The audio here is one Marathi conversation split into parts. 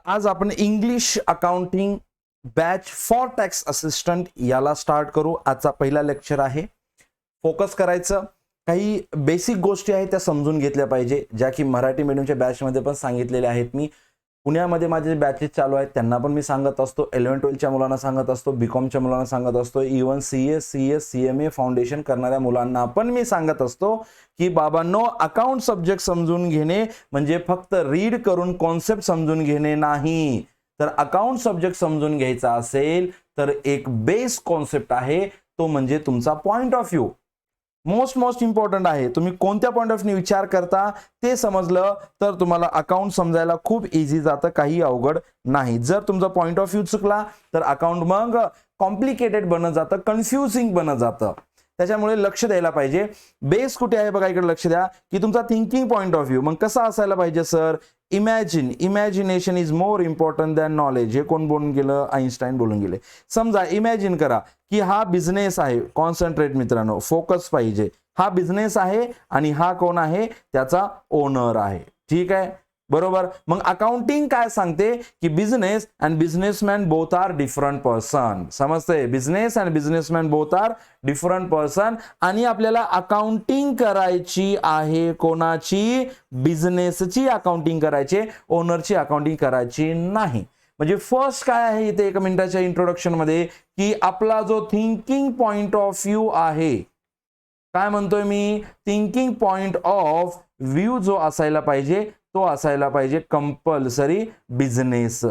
आज आपण English accounting batch for tax assistant याला स्टार्ट करू. आजचा पहिला लेक्चर आहे. फोकस करायचं, काही बेसिक गोष्टी आहेत त्या समजून घेतल्या पाहिजे, ज्या की मराठी मीडियमच्या बॅचमध्ये पण सांगितलेल्या आहेत. मी पुण्यामध्ये माझे बॅचेस चालू आहेत, त्यांना पण मी सांगत असतो. 11-12च्या मुलांना सांगत असतो, बीकॉमच्या मुलांना सांगत असतो, इव्हन CS, CMA फाउंडेशन करणाऱ्या मुलांना पण मी सांगत असतो की बाबांनो, अकाउंट सब्जेक्ट समजून घेणे म्हणजे फक्त रीड करून कॉन्सेप्ट समजून घेणे नाही. तर अकाउंट सब्जेक्ट समजून घ्यायचा असेल तर एक बेस कॉन्सेप्ट आहे, तो म्हणजे तुमचा point of view. Most important आहे. तुम्ही कोणत्या पॉइंट ऑफ व्ह्यू विचार करता ते समजलं तर तुम्हाला अकाउंट समजायला खूप इझी जातं, काही अवघड नाही. जर तुमचा पॉइंट ऑफ व्ह्यू चुकला तर अकाउंट मग कॉम्प्लिकेटेड बनत जातं, कन्फ्युजिंग बनत जातं. त्याच्यामुळे लक्ष द्यायला पाहिजे. बेस कुठे आहे बघा, इकडे लक्ष द्या की तुमचा थिंकिंग पॉइंट ऑफ व्ह्यू मग कसा असायला पाहिजे sir. Imagination is more important than knowledge. हे कोण बोलून गेलं? आईन्स्टाईन बोलून गेले. समजा इमॅजिन करा की हा बिझनेस आहे. कॉन्सन्ट्रेट मित्रांनो, फोकस पाहिजे. हा बिझनेस आहे आणि हा कोण आहे? त्याचा ओनर आहे. ठीक आहे, बरोबर. मग अकाउंटिंग काय सांगते की business and businessman both are different person. समजते? Business and businessman both are different person. आणि आपल्याला अकाउंटिंग करायची आहे कोणाची? बिझनेसची अकाउंटिंग करायची, ओनरची अकाउंटिंग करायची नाही. म्हणजे फर्स्ट काय आहे इथे 1 मिनिटाच्या इंट्रोडक्शन मध्ये की आपला जो थिंकिंग पॉइंट ऑफ व्ह्यू आहे, काय म्हणतोय मी? थिंकिंग पॉइंट ऑफ व्ह्यू जो असायला पाहिजे तो असायला पाहिजे कंपल्सरी बिझनेस.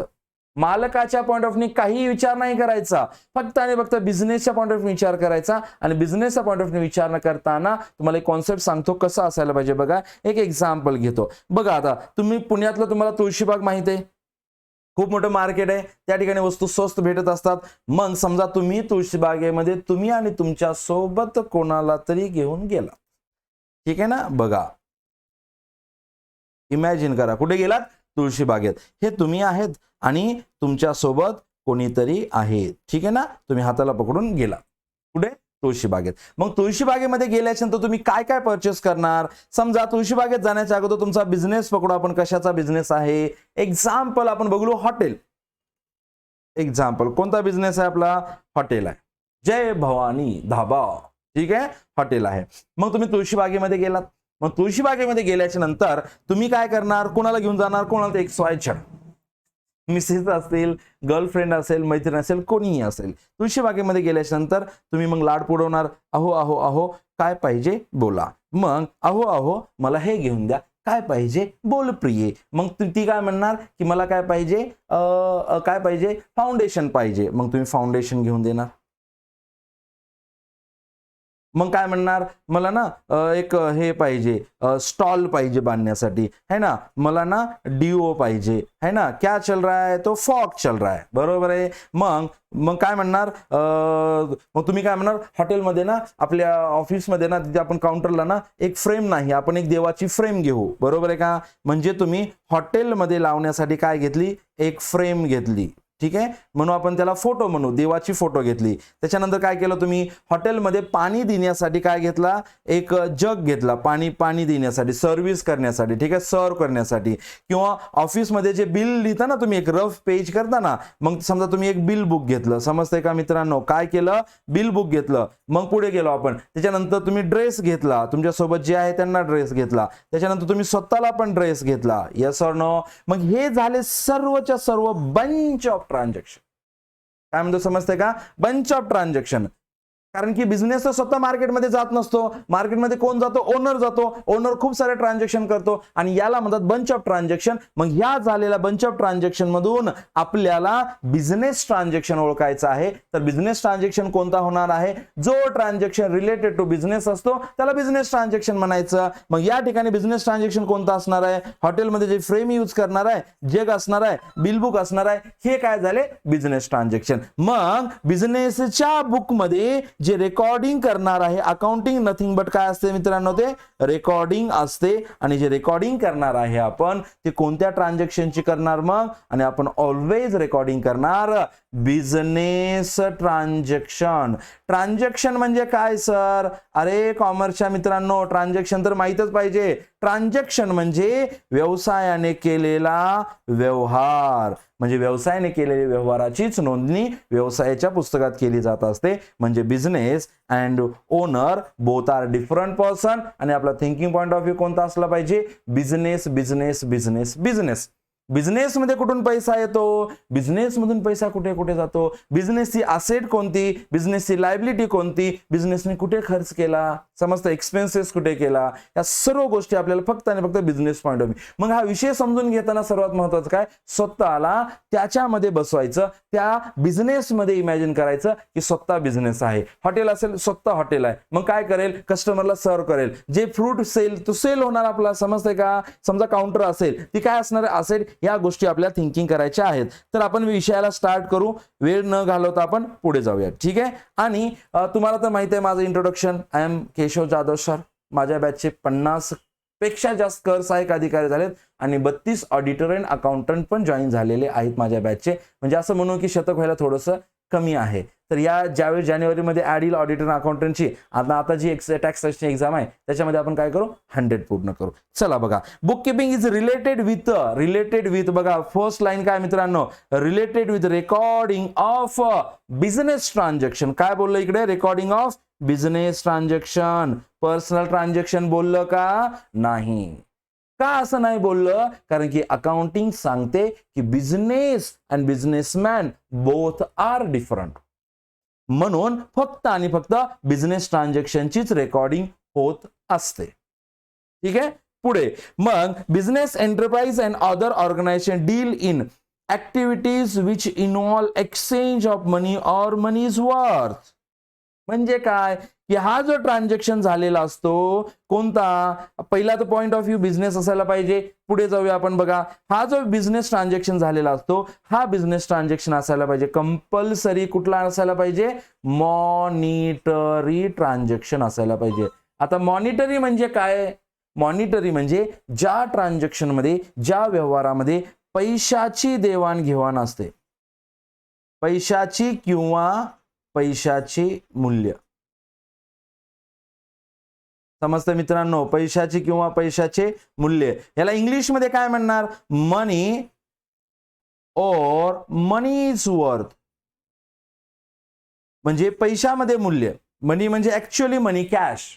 मालकाच्या पॉइंट ऑफ व्ह्यू काही विचार नाही करायचा, फक्त आणि फक्त बिझनेसच्या पॉइंट ऑफ व्ह्यू विचार करायचा. आणि बिझनेसच्या पॉइंट ऑफ व्ह्यू विचार न करताना तुम्हाला एक कॉन्सेप्ट सांगतो कसा असायला पाहिजे. बघा, एक एक्झाम्पल घेतो. बघा, आता तुम्ही पुण्यातलं, तुम्हाला तुळशीबाग माहिती आहे, खूप मोठं मार्केट आहे, त्या ठिकाणी वस्तू स्वस्त भेटत असतात. मग समजा तुम्ही तुळशीबागेमध्ये तुम्ही आणि तुमच्या सोबत कोणाला तरी घेऊन गेला. ठीक आहे ना? बघा, इमॅजिन करा, कुठे गेलात? तुळशीबागेत. हे तुम्ही आहेत आणि तुमच्या सोबत कोणीतरी आहे. ठीक आहे ना? तुम्ही हाताला पकडून गेला कुठे? तुळशीबागेत. मग तुळशीबागेमध्ये गेल्याच्या नंतर तुम्ही काय काय परचेस करणार? समजा तुळशीबागेत जाण्याच्या अगोदर तुमचा बिझनेस पकडू आपण. कशाचा बिझनेस आहे? एक्झाम्पल आपण बघू, हॉटेल. एक्झाम्पल कोणता बिझनेस आहे आपला? हॉटेल आहे. जय भवानी धाबा. ठीक आहे, हॉटेल आहे. मग तुम्ही तुळशीबागेमध्ये गेलात. मग तुळशीबागेमध्ये गेल्याच्या नंतर तुम्ही काय करणार? कोणाला घेऊन जाणार? कोणाला? XYZ, मिसेस असेल, गर्लफ्रेंड असेल, मैत्रीण असेल, कोणीही असेल. तुळशीबागेमध्ये गेल्याच्या नंतर तुम्ही मग लाड पुरवणार. अहो अहो अहो, काय पाहिजे बोला. मग अहो अहो, मला हे घेऊन द्या. काय पाहिजे? बोल प्रिये. मग ती काय म्हणणार की मला काय पाहिजे? काय पाहिजे? फाउंडेशन पाहिजे. मग तुम्ही फाउंडेशन घेऊन देणार. मग काय म्हणणार? मला ना एक हे पाहिजे, स्टॉल पाहिजे बांधण्यासाठी, है ना. मला ना डीओ पाहिजे, है ना. क्या चल रहा है? तो फॉग चल रहा है. बरोबर आहे. मग मग काय म्हणणार? मग तुम्ही काय म्हणणार? हॉटेलमध्ये ना, आपल्या ऑफिसमध्ये ना, तिथे आपण काउंटरला ना एक फ्रेम नाही, आपण एक देवाची फ्रेम घेऊ. बरोबर आहे का? म्हणजे तुम्ही हॉटेलमध्ये लावण्यासाठी काय घेतली? एक फ्रेम घेतली. ठीक आहे, म्हणून आपण त्याला फोटो म्हणू, देवाची फोटो घेतली. त्याच्यानंतर काय केलं तुम्ही? हॉटेलमध्ये पाणी देण्यासाठी काय घेतला? एक जग घेतला, पाणी देण्यासाठी, सर्व्हिस करण्यासाठी. ठीक आहे, सर्व करण्यासाठी. किंवा ऑफिसमध्ये जे बिल लिहिता ना तुम्ही, एक रफ पेज करता ना, मग समजा तुम्ही एक बिल बुक घेतलं. समजतंय का मित्रांनो? काय केलं? बिल बुक घेतलं. मग पुढे गेलो आपण. त्याच्यानंतर तुम्ही ड्रेस घेतला, तुमच्यासोबत जे आहे त्यांना ड्रेस घेतला. त्याच्यानंतर तुम्ही स्वतःला पण ड्रेस घेतला. Yes or no? मग हे झाले सर्वच्या सर्व बंच ऑफ ट्रान्झॅक्शन. काय म्हणतो? समजते का? Bunch of transaction. कारण की बिझनेस तर स्वतः मार्केटमध्ये जात नसतो. मार्केटमध्ये कोण जातो? ओनर जातो. ओनर खूप सारे ट्रान्झॅक्शन करतो आणि याला म्हणतात बंच ऑफ ट्रान्झॅक्शन. मग ह्या झालेल्या बंच ऑफ ट्रान्झॅक्शन मधून आपल्याला बिझनेस ट्रान्झॅक्शन ओळखायचा आहे. तर बिझनेस ट्रान्झॅक्शन कोणता होणार आहे? जो ट्रान्झॅक्शन रिलेटेड टू बिझनेस असतो त्याला बिझनेस ट्रान्झॅक्शन म्हणायचं. मग या ठिकाणी बिझनेस ट्रान्झॅक्शन कोणता असणार आहे? हॉटेलमध्ये जे फ्रेम यूज करणार आहे, जग असणार आहे, बिल बुक असणार आहे, हे काय झाले? Business transaction. मग बिझनेसच्या बुकमध्ये जे रेकॉर्डिंग करणार आहे, अकाउंटिंग नथिंग बट काय असते मित्रांनो? ते रेकॉर्डिंग असते. आणि जे रेकॉर्डिंग करणार आहे आपण, ते कोणत्या ट्रान्झॅक्शनची करणार मग? आणि आपण ऑलवेज रेकॉर्डिंग करणार बिझनेस ट्रान्झॅक्शन. ट्रान्झॅक्शन म्हणजे काय सर? अरे कॉमर्सच्या मित्रांनो, ट्रान्झॅक्शन तर माहितच पाहिजे. ट्रान्झॅक्शन म्हणजे व्यवसायाने केलेला व्यवहार, म्हणजे व्यवसायाने केलेल्या व्यवहाराचीच नोंदणी व्यवसायाच्या पुस्तकात केली जात असते. म्हणजे business and owner both are different person. आणि आपला थिंकिंग पॉइंट ऑफ व्ह्यू कोणता असला पाहिजे? Business business business business. Business मध्ये कुठून पैसा येतो? बिझनेस मधून पैसा कुठे कुठे जातो? बिझनेसची असेट कोणती? बिझनेसची लायबिलिटी कोणती? बिझनेसने कुठे खर्च केला? समजतं? एक्सपेन्सेस कुठे केला? या सर्व गोष्टी आपल्याला फक्त आणि फक्त बिझनेस पॉइंट ऑफ व्ह्यू. मग हा विषय समजून घेताना सर्वात महत्वाचं काय? स्वतःला त्याच्यामध्ये बसवायचं, त्या बिझनेस मध्ये इमॅजिन करायचं की स्वतः बिझनेस आहे. हॉटेल असेल, स्वतः हॉटेल आहे, मग काय करेल? कस्टमरला सर्व करेल. जे फ्रूट सेल तो सेल होणार आपला, समजतंय का? समजा काउंटर असेल, ती काय असणार? असेल. या गोष्टी आपल्या थिंकिंग करायच्या आहेत. तर आपण विषयाला स्टार्ट करू, वेळ न घालवता आपण पुढे जाऊया. ठीक आहे. आणि तुम्हाला तर माहिती आहे माझं introduction. I am Keshav Jadhav sir. माझ्या बॅचचे 50 पेक्षा जास्त कर सहाय्यक अधिकारी झालेत आणि 32 ऑडिटर अँड अकाउंटंट पण जॉईन झालेले आहेत माझ्या बॅचचे. म्हणजे असं म्हणू की शतक व्हायला थोडंसं कमी आहे. तर या ज्यावेळी जानेवारीमध्ये ऍड येईल ऑडिटर अकाउंटंटची, आता जी टॅक्स एक्झाम आहे त्याच्यामध्ये आपण काय करू? 100 पूर्ण करू. चला बघा, book keeping is related with बघा फर्स्ट लाईन काय मित्रांनो? Related with recording of business transaction. काय बोललं इकडे? Recording of business transaction. Personal transaction बोललं का? नाही. का असं नाही बोललं? कारण की अकाउंटिंग सांगते की business and businessman both are different. म्हणून फक्त आणि फक्त बिझनेस ट्रान्झॅक्शनचीच रेकॉर्डिंग होत असते. ठीक आहे. पुढे मग business enterprise and other organisation deal in activities which involve exchange of money or money's worth. म्हणजे काय? की हा जो ट्रान्झॅक्शन झालेला असतो कोणता? पहिला तर पॉइंट ऑफ व्ह्यू बिझनेस असायला पाहिजे. पुढे जाऊया आपण. बघा, हा जो बिझनेस ट्रान्झॅक्शन झालेला असतो हा बिझनेस ट्रान्झॅक्शन असायला पाहिजे कंपल्सरी. कुठला असायला पाहिजे? मॉनिटरी ट्रान्झॅक्शन असायला पाहिजे. आता मॉनिटरी म्हणजे काय? मॉनिटरी म्हणजे ज्या ट्रान्झॅक्शन मध्ये, ज्या व्यवहारामध्ये पैशाची देवाणघेवाण असते, पैशाची किंवा पैशाचे मूल्य. समजतं मित्रांनो? पैशाची किंवा पैशाचे मूल्य. याला इंग्लिश मध्ये काय म्हणणार? मनी और मनीज वर्थ. म्हणजे पैशामध्ये मूल्य. मनी म्हणजे ऍक्च्युअली मनी, कॅश.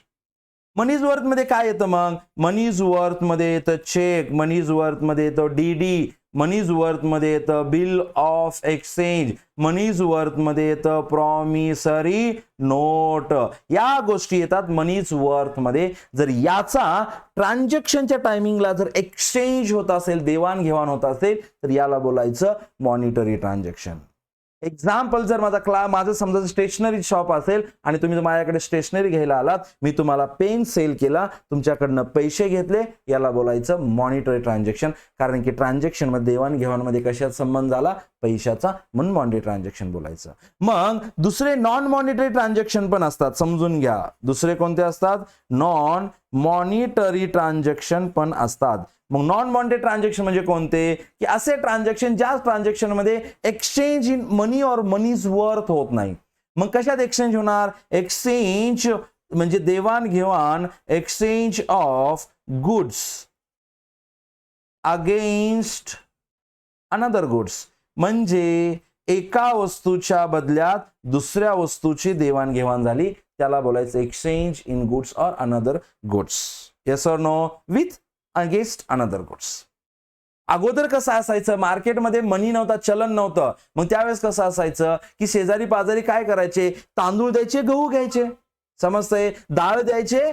मनीज वर्थ मध्ये काय येतं मग? मनीज वर्थ मध्ये येतं चेक, मनीज वर्थ मध्ये येतं डीडी, मनीज वर्थ मध्ये येतं बिल ऑफ एक्सचेंज, मनीज वर्थ मध्ये येतं प्रॉमिसरी नोट. या गोष्टी येतात मनीज वर्थ मध्ये. जर याचा ट्रान्झॅक्शनच्या टायमिंगला जर एक्सचेंज होत असेल, देवाणघेवाण होत असेल, तर याला बोलायचं मॉनिटरी ट्रान्झॅक्शन. एक्झाम्पल, जर माझं समजा स्टेशनरी शॉप असेल आणि तुम्ही माझ्याकडे स्टेशनरी घ्यायला आलात, मी तुम्हाला पेन सेल केला, तुमच्याकडनं पैसे घेतले, याला बोलायचं मॉनिटरी ट्रान्झॅक्शन. कारण की ट्रान्झॅक्शन मध्ये, देवाणघेवाणमध्ये कशाचा संबंध आला? पैशाचा, म्हणून मॉनिटरी ट्रान्झॅक्शन बोलायचं. मग दुसरे नॉन मॉनिटरी ट्रान्झॅक्शन पण असतात, समजून घ्या. दुसरे कोणते असतात? नॉन मॉनिटरी ट्रान्झॅक्शन पण असतात. मग नॉन मॉनिटरी ट्रान्झॅक्शन म्हणजे कोणते? की असे ट्रान्झॅक्शन ज्या ट्रान्झॅक्शन मध्ये एक्सचेंज इन मनी और मनीज वर्थ होत नाही. मग कशात एक्सचेंज होणार? एक्सचेंज म्हणजे देवाणघेवाण, exchange of goods against another goods. म्हणजे एका वस्तूच्या बदल्यात दुसऱ्या वस्तूची देवाणघेवाण झाली, त्याला बोलायचं exchange in goods or another goods. Yes or no? With against another goods. अगोदर कसं असायचं? मार्केटमध्ये मनी नव्हता, चलन नव्हतं. मग त्यावेळेस कसं असायचं की शेजारी पाजारी काय करायचे? तांदूळ द्यायचे, गहू घ्यायचे. समजतंय? डाळ द्यायचे,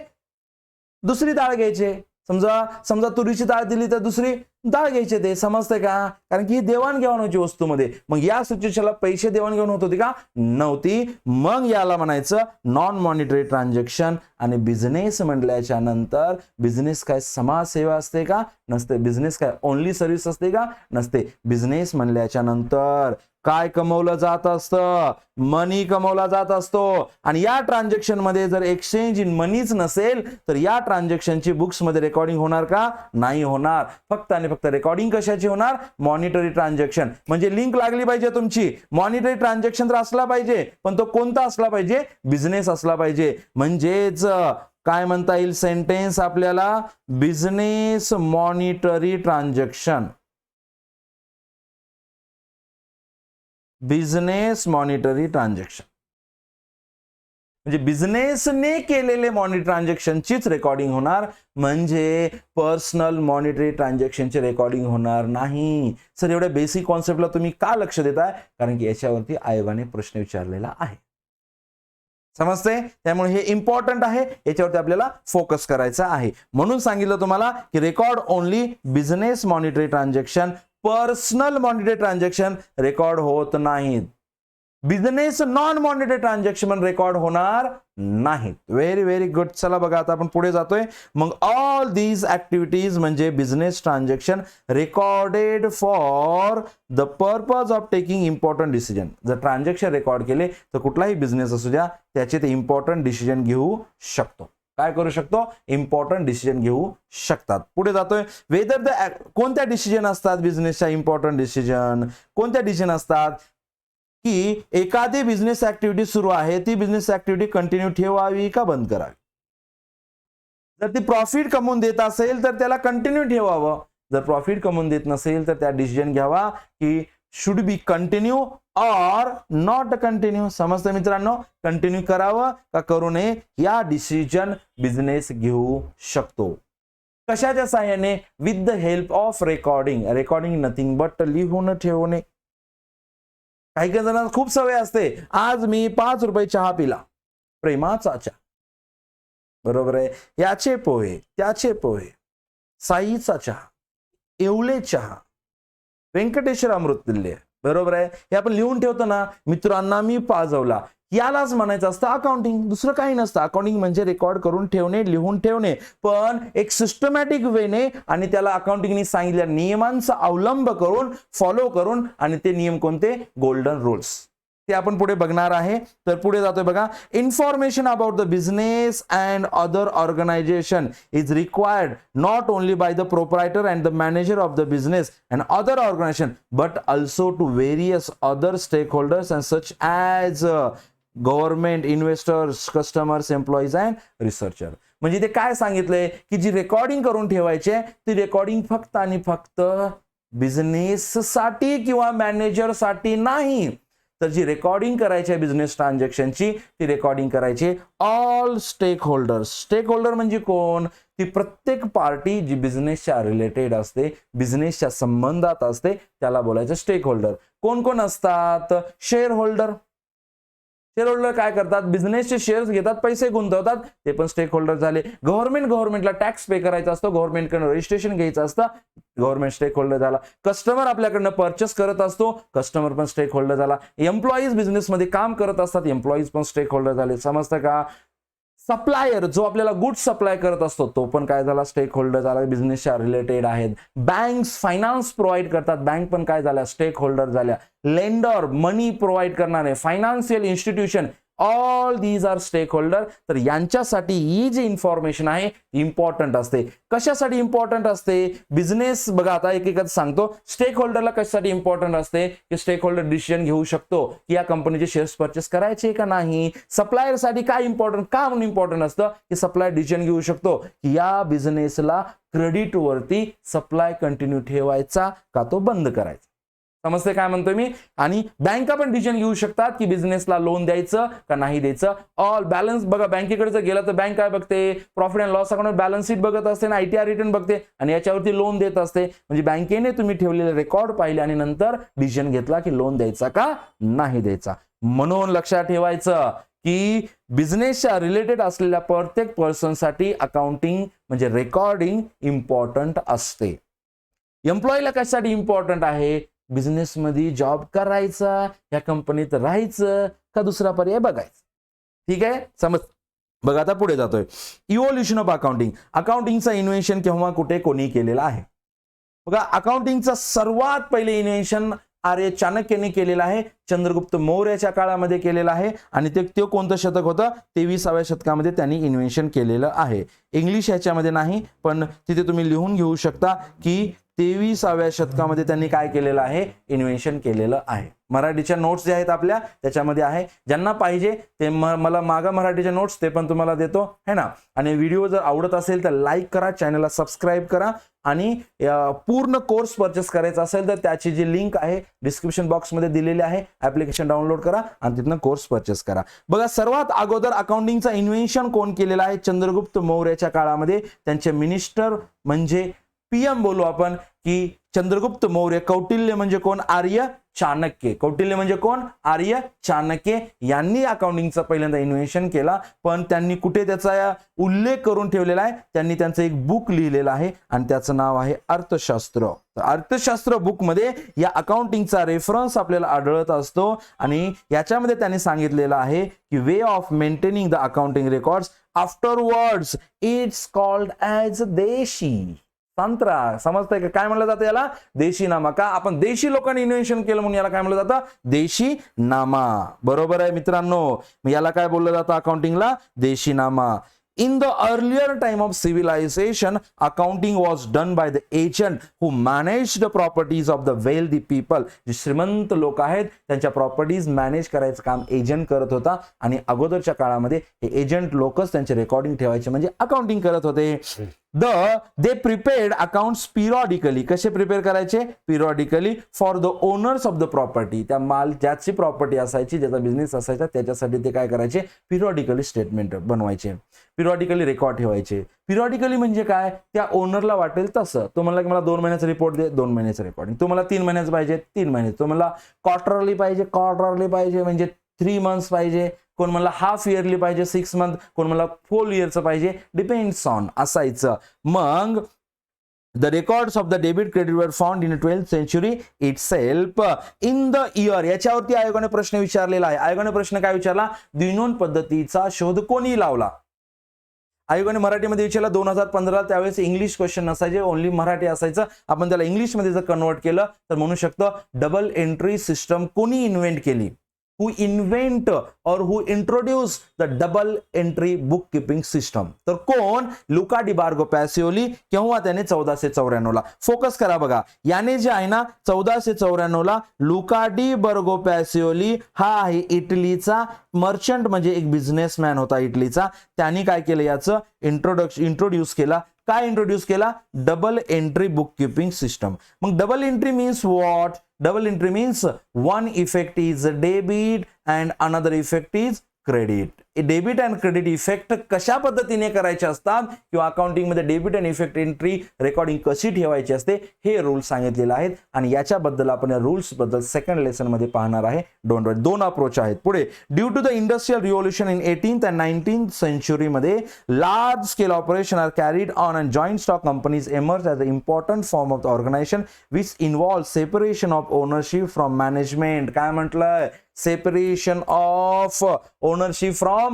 दुसरी डाळ घ्यायचे. समजा तुरीची डाळ दिली तर दुसरी डाळ घ्यायचे ते. समजतंय का? कारण की ही देवाणघेवाण होती वस्तूमध्ये. मग या सिच्युएशनला पैसे देवाणघेवाण होत होती का? नव्हती. मग याला म्हणायचं नॉन मॉनिटरी ट्रान्झॅक्शन. आणि बिझनेस म्हटल्याच्या नंतर बिझनेस काय समाजसेवा असते का? नसते. बिझनेस काय ओनली सर्व्हिस असते का? नसते. बिझनेस म्हणल्याच्या नंतर काय कमवलं जात असतं? मनी कमवला जात असतो. आणि या ट्रान्झॅक्शन मध्ये जर एक्सचेंज इन मनीच नसेल तर या ट्रान्झॅक्शनची बुक्स मध्ये रेकॉर्डिंग होणार का? नाही होणार. फक्त आणि फक्त रेकॉर्डिंग कशाची होणार? Monetary transaction. म्हणजे लिंक लागली पाहिजे तुमची. मॉनिटरी ट्रान्झॅक्शन तर असला पाहिजे, पण तो कोणता असला पाहिजे? बिझनेस असला पाहिजे. म्हणजेच काय म्हणता येईल सेंटेन्स आपल्याला, business monetary transaction. Business monetary transaction म्हणजे बिझनेसने केलेले मॉनिटरी ट्रान्झॅक्शनचीच रेकॉर्डिंग होणार, म्हणजे पर्सनल मॉनिटरी ट्रान्झॅक्शनचे रेकॉर्डिंग होणार नाही. सर एवढ्या बेसिक कॉन्सेप्टला तुम्ही का लक्ष देताय? कारण की याच्यावरती आयोगाने प्रश्न विचारलेला आहे. समजते? त्यामुळे हे इम्पॉर्टंट आहे, याच्यावरती आपल्याला फोकस करायचा आहे. म्हणून सांगितलं तुम्हाला की record only business monetary transaction, personal monetary transaction record होत नाहीत. Business non monetary transaction record होणार नाहीत. Very very good. चला बघा आता आपण पुढे जातोय. मग ऑल दीज ऍक्टिव्हिटीज म्हणजे business transaction recorded for the purpose of taking important decision. जर ट्रान्झॅक्शन रेकॉर्ड केले तर कुठलाही बिझनेस असू द्या त्याचे ते इम्पॉर्टंट डिसिजन घेऊ शकतो. काय करू शकतो? इम्पॉर्टंट डिसिजन घेऊ शकतात. पुढे जातोय. वेदर द कोणत्या डिसिजन असतात बिझनेसच्या इम्पॉर्टंट डिसिजन? कोणत्या डिसिजन असतात की एखादी बिझनेस ऍक्टिव्हिटी सुरू आहे, ती बिझनेस ऍक्टिव्हिटी कंटिन्यू ठेवावी का बंद करावी? जर ती प्रॉफिट कमवून देत असेल तर त्याला कंटिन्यू ठेवावं. जर प्रॉफिट कमवून देत नसेल तर त्या डिसिजन घ्यावा की should be continue or not continue. समजतं मित्रांनो? कंटिन्यू करावं का करू नये या डिसिजन बिझनेस घेऊ शकतो. कशाच्या साहाय्याने? With the help of recording. Recording nothing but लिहून ठेवणे. काही काही जणांना खूप सवय असते, आज मी 5 रुपये चहा पिला, प्रेमाचा चहा, बरोबर आहे, याचे पोहे त्याचे पोहे, साईचा चहा, येवले चहा, व्यंकटेश्वर अमृततुल्य, बरोबर आहे. हे आपण लिहून ठेवतो ना, मित्रांना मी पाजवला, यालाच म्हणायचं असतं अकाउंटिंग. दुसरं काही नसतं. अकाउंटिंग म्हणजे रेकॉर्ड करून ठेवणे, लिहून ठेवणे, पण एक सिस्टमॅटिक वेने आणि त्याला अकाउंटिंगने सांगितलेल्या नियमांचा अवलंब करून, फॉलो करून, आणि ते नियम कोणते? Golden rules. ते आपण पुढे बघणार आहे. तर पुढे जातोय बघा. Information about the business and other organisation is required not only by the proprietor and the manager of the business and other organisation but also to various other stakeholders and such as government, investors, customers, employees and researcher. म्हणजे ते काय सांगितलंय की जी रेकॉर्डिंग करून ठेवायची आहे ती रेकॉर्डिंग फक्त आणि फक्त बिझनेस साठी किंवा मॅनेजर साठी नाही, तर जी रेकॉर्डिंग करायची आहे बिझनेस ट्रान्झॅक्शनची ती रेकॉर्डिंग करायची all stakeholders. Stakeholder म्हणजे कोण? ती प्रत्येक पार्टी जी बिझनेसच्या रिलेटेड असते, बिझनेसच्या संबंधात असते, त्याला बोलायचं स्टेक होल्डर. कोण कोण असतात? Share holder. शेअर होल्डर काय करतात? बिझनेसचे शेअर्स घेतात, पैसे गुंतवतात, ते पण स्टेक होल्डर झाले. गव्हर्नमेंटला टॅक्स पे करायचा असतो, गव्हर्नमेंटकडून रजिस्ट्रेशन घ्यायचं असतं, गव्हर्नमेंट स्टेक होल्डर झाला. कस्टमर आपल्याकडनं परचेस करत असतो, कस्टमर पण स्टेक होल्डर झाला. एम्प्लॉईज बिझनेसमध्ये काम करत असतात, एम्प्लॉईज पण स्टेक होल्डर झाले. समजतं का? सप्लायर जो आपल्याला गुड्स सप्लाय करत असतो तो पण काय झाला? स्टेक होल्डर झाला, बिझनेसच्या रिलेटेड आहेत. बँक्स फायनान्स प्रोव्हाइड करतात, बँक पण काय झाल्या? स्टेक होल्डर झाल्या. लेंडर मनी प्रोव्हाइड करणारे financial institution, all these are stakeholder. तर यांच्यासाठी ही जी इन्फॉर्मेशन आहे इम्पॉर्टंट असते. कशासाठी इम्पॉर्टंट असते? बिझनेस बघा आता एक एक सांगतो. स्टेक होल्डरला कशासाठी इम्पॉर्टंट असते की स्टेक होल्डर डिसिजन घेऊ शकतो की या कंपनीचे शेअर्स परचेस करायचे का नाही. सप्लायर साठी काय इम्पॉर्टंट, का म्हणून इम्पॉर्टंट असतं की सप्लायर डिसिजन घेऊ शकतो की या बिझनेसला क्रेडिट वरती सप्लाय कंटिन्यू ठेवायचा का तो बंद करायचा. समजते काय म्हणतोय मी? आणि बँका पण डिसिजन घेऊ शकतात की बिझनेसला लोन द्यायचं का नाही द्यायचं. ऑल बॅलन्स बघा, बँकेकडे जर गेला तर बँक काय बघते? Profit and loss account balance sheet बघत असते ना, ITR रिटर्न बघते आणि याच्यावरती लोन देत असते. म्हणजे बँकेने तुम्ही ठेवलेले रेकॉर्ड पाहिले आणि नंतर डिसिजन घेतला की लोन द्यायचा का नाही द्यायचा. म्हणून लक्षात ठेवायचं की बिझनेसच्या रिलेटेड असलेल्या प्रत्येक पर्सनसाठी अकाउंटिंग म्हणजे रेकॉर्डिंग इम्पॉर्टंट असते. एम्प्लॉईला कशासाठी इम्पॉर्टंट आहे? बिझनेसमध्ये जॉब करायचा, या कंपनीत राहायचं का दुसरा पर्याय बघायचा. ठीक आहे, समज. बघा आता पुढे जातोय. Evolution of accounting. अकाउंटिंगचा इन्व्हेन्शन केव्हा कुठे कोणी केलेला आहे? बघा, अकाउंटिंगचा सर्वात पहिले इन्व्हेन्शन आर्य चाणक्यने केलेला आहे, चंद्रगुप्त मौर्याच्या काळामध्ये केलेला आहे. आणि ते कोणतं शतक होतं? 23व्या शतकामध्ये त्यांनी इन्व्हेन्शन केलेलं आहे. इंग्लिश ह्याच्यामध्ये नाही, पण तिथे तुम्ही लिहून घेऊ शकता की 23व्या शतकामध्ये त्यांनी काय केलेलं आहे, इन्व्हेन्शन केलेलं आहे. मराठीच्या नोट्स जे आहेत आपल्या त्याच्यामध्ये आहे, ज्यांना पाहिजे ते मला मागा मराठीच्या नोट्स ते पण तुम्हाला देतो है ना. आणि व्हिडिओ जर आवडत असेल तर लाईक करा, चॅनलला सबस्क्राईब करा आणि पूर्ण कोर्स परचेस करायचा असेल तर त्याची जी लिंक आहे डिस्क्रिप्शन बॉक्समध्ये दिलेली आहे, ऍप्लिकेशन डाउनलोड करा आणि तिथनं कोर्स परचेस करा. बघा सर्वात अगोदर अकाउंटिंगचा इन्व्हेन्शन कोण केलेला आहे, चंद्रगुप्त मौर्याच्या काळामध्ये. त्यांचे मिनिस्टर म्हणजे पीएम बोलू आपण की चंद्रगुप्त मौर्य. कौटिल्य म्हणजे कोण, आर्य चाणक्य. कौटिल्य म्हणजे कोण, आर्य चाणक्य यांनी अकाउंटिंगचा पहिल्यांदा इन्व्हेन्शन केला. पण त्यांनी कुठे त्याचा उल्लेख करून ठेवलेला आहे, त्यांनी त्यांचं एक बुक लिहिलेलं आहे आणि त्याचं नाव आहे अर्थशास्त्र. अर्थशास्त्र बुक मध्ये या अकाउंटिंगचा रेफरन्स आपल्याला आढळत असतो आणि याच्यामध्ये त्यांनी सांगितलेलं आहे की way of maintaining the accounting records afterwards it's called as देशी. तंत्रा समजतंय का काय म्हणलं जातं याला, देशी नामा. का, आपण देशी लोकांनी इन्व्हेन्शन केलं म्हणून याला काय म्हणलं जातं, देशी नामा. बरोबर आहे मित्रांनो, याला काय बोललं जातं अकाउंटिंगला, देशी नामा. In the earlier time of civilization, accounting was done by the agent who managed the properties of the wealthy people. जे श्रीमंत लोक आहेत त्यांच्या प्रॉपर्टीज मॅनेज करायचं काम एजंट करत होता आणि अगोदरच्या काळामध्ये हे एजंट लोकच त्यांचे रेकॉर्डिंग ठेवायचे म्हणजे अकाउंटिंग करत होते. They prepared accounts periodically. कसे प्रिपेअर करायचे, periodically for the owners of the property. त्या माल ज्याची प्रॉपर्टी असायची, ज्याचा बिझनेस असायचा त्याच्यासाठी ते काय करायचे, पिरियॉडिकली स्टेटमेंट बनवायचे, पिरियॉडिकली रेकॉर्ड ठेवायचे. पिरियॉडिकली म्हणजे काय, त्या ओनरला वाटेल तसं. तो म्हणला की मला 2 महिन्याचा रिपोर्ट दे, 2 महिन्याचं रेकॉर्डिंग. तुम्हाला 3 महिन्याचं पाहिजे, 3 महिन्याचं. तुम्हाला क्वार्टरली पाहिजे, क्वार्टरली पाहिजे म्हणजे 3 मंथ्स पाहिजे. कोण म्हणला हाफ इयरली पाहिजे, 6 मंथ. कोण म्हणला फुल इयरचं पाहिजे, डिपेंड्स ऑन असायचं. मग the records of the debit credit were found in the 12th century itself in the year. याच्यावरती आयोगाने प्रश्न विचारलेला आहे. आयोगाने प्रश्न काय विचारला, द्विनोंद पद्धतीचा शोध कोणी लावला. आयोगाने मराठीमध्ये विचारला 2015. त्यावेळेस इंग्लिश क्वेश्चन नसायचे, ओनली मराठी असायचं. आपण त्याला इंग्लिशमध्ये जर कन्वर्ट केलं तर म्हणू शकतो डबल एंट्री सिस्टम कोणी इन्व्हेंट केली, who invent or who introduce the double entry bookkeeping system. तर कोण, लुका डी बार्गो पॅसिओली. केव्हा, त्याने 1494 ला. फोकस करा बघा, याने जे आहे ना 1494 ला लुका डी बार्गो पॅसिओली हा आहे इटलीचा मर्चंट म्हणजे एक बिझनेसमॅन होता इटलीचा. त्यांनी काय केलं, याचं इंट्रोड्यूस केला. काय इंट्रोड्यूस केला, double entry book keeping system. मग double entry means what, double entry means one effect is debit and another effect is credit. Debit and credit effect कशा पद्धतीने करायचे असतात किंवा अकाउंटिंग मध्ये debit and effect entry recording कशी ठेवायची असते हे रूल्स सांगितलेले आहेत आणि याच्याबद्दल आपण या रूल्स बद्दल सेकंड लेसन मध्ये पाहणार आहे. दोन अप्रोच आहेत. पुढे, due to the industrial revolution in 18th and 19th century मध्ये large scale operation are carried on and joint stock companies emerge as a important form of the organization which involve separation of ownership from management. काय म्हटलंय, separation of ownership from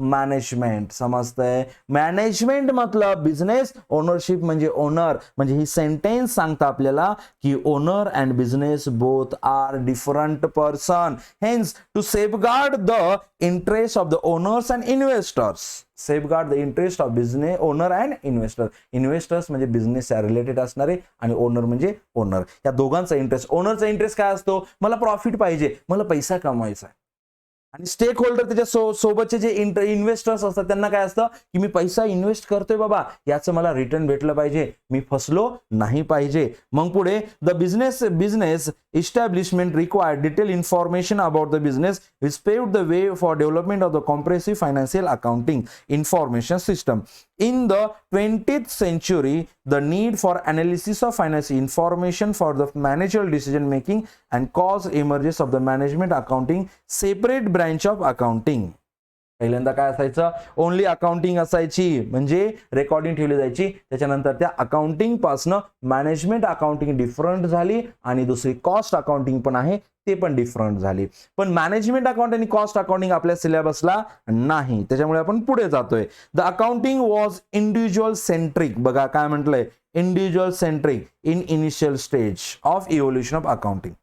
management. समजतंय, मॅनेजमेंट मतलब बिझनेस, ओनरशिप म्हणजे ओनर. म्हणजे ही सेंटेन्स सांगता आपल्याला की owner and business both are different person. Hence to safeguard the interest of the owners and investors. Safeguard the interest of business owner and investor. Investors म्हणजे बिझनेस रिलेटेड असणारे आणि ओनर म्हणजे ओनर. या दोघांचा इंटरेस्ट, ओनरचा इंटरेस्ट काय असतो, मला प्रॉफिट पाहिजे, मला पैसा कमवायचा आहे. आणि स्टेक होल्डर त्याच्या सोबतचे जे इन्व्हेस्टर्स असतात त्यांना काय असतं की मी पैसा इन्व्हेस्ट करतोय बाबा, याचं मला रिटर्न भेटलं पाहिजे, मी फसलो नाही पाहिजे. मग पुढे, the business establishment required detail information about the business which paved the way for development of the compressive financial accounting information system. In the 20th century, the need for analysis of financial information for the managerial decision making and caused emergence of the management accounting separate branch of accounting. पहिल्यांदा काय असायचं, ओनली अकाउंटिंग असायची म्हणजे रेकॉर्डिंग ठेवली जायची. त्याच्यानंतर त्या अकाउंटिंग पासनं मॅनेजमेंट अकाउंटिंग डिफरंट झाली आणि दुसरी कॉस्ट अकाउंटिंग पण आहे ते पण डिफरंट झाली. पण मॅनेजमेंट अकाउंट आणि कॉस्ट अकाउंटिंग आपल्या सिलेबसला नाही, त्याच्यामुळे आपण पुढे जातोय. The accounting was individual centric. बघा काय म्हटलंय, individual centric in initial stage of evolution of accounting.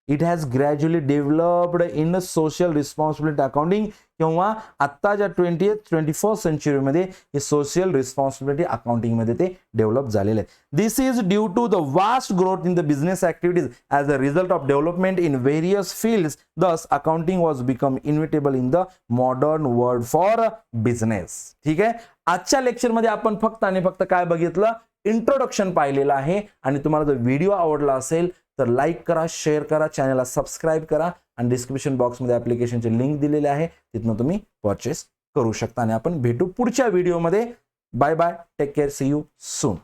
It has gradually developed in the social responsibility accounting किंवा आत्ताच्या 21st सेंचुरीमध्ये हे सोशल रिस्पॉन्सिबिलिटी अकाउंटिंगमध्ये ते डेव्हलप झालेले आहे. This is due to the vast growth in the business activities as a result of development in various fields. Thus accounting was become inevitable in the modern world for business. ठीक आहे. आजच्या लेक्चरमध्ये आपण फक्त आणि फक्त काय बघितलं, इंट्रोडक्शन पाहिलेलं आहे. आणि तुम्हाला जर व्हिडिओ आवडला असेल तर लाईक करा, शेअर करा, चॅनलला सबस्क्राईब करा आणि डिस्क्रिप्शन बॉक्समध्ये ॲप्लिकेशनचे लिंक दिलेले आहे, तिथनं तुम्ही परचेस करू शकता. आणि आपण भेटू पुढच्या व्हिडिओमध्ये. Bye bye, take care, see you soon.